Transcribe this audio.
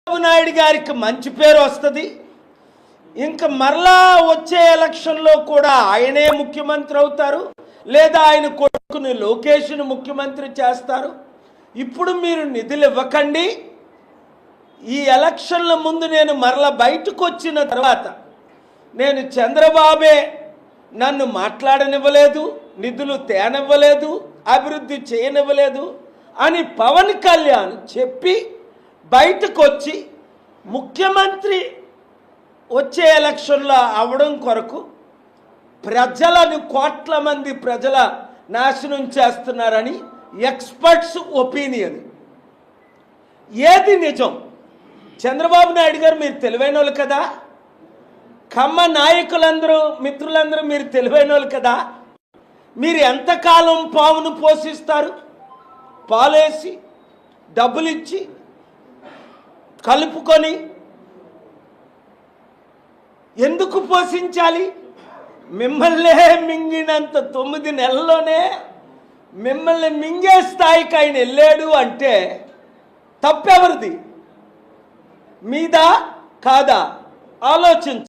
చంద్రబాబు నాయుడు గారికి మంచి పేరు వస్తుంది. ఇంకా మరలా వచ్చే ఎలక్షన్లో కూడా ఆయనే ముఖ్యమంత్రి అవుతారు, లేదా ఆయన కొడుకుని లోకేష్ను ముఖ్యమంత్రి చేస్తారు. ఇప్పుడు మీరు నిధులు ఇవ్వకండి. ఈ ఎలక్షన్ల ముందు నేను మరలా బయటకు వచ్చిన తర్వాత నేను చంద్రబాబే నన్ను మాట్లాడనివ్వలేదు, నిధులు తేనివ్వలేదు, అభివృద్ధి చేయనివ్వలేదు అని పవన్ కళ్యాణ్ చెప్పి బయటకు వచ్చి ముఖ్యమంత్రి వచ్చే ఎలక్షన్లో అవడం కొరకు ప్రజలను కోట్ల మంది ప్రజల నాశనం చేస్తున్నారని ఎక్స్పర్ట్స్ ఒపీనియన్. ఏది నిజం? చంద్రబాబు నాయుడు గారు మీరు తెలివైన వాళ్ళు కదా, కమ్మ నాయకులందరూ మిత్రులందరూ మీరు తెలివైన వాళ్ళు కదా. మీరు ఎంతకాలం పామును పోషిస్తారు? పాలేసి డబ్బులు ఇచ్చి కలుపుకొని ఎందుకు పోషించాలి? మిమ్మల్నే మింగినంత 9 నెలల్లోనే మిమ్మల్ని మింగే స్థాయికి ఆయన వెళ్ళాడు అంటే తప్పెవరిది? మీదా కాదా ఆలోచించు.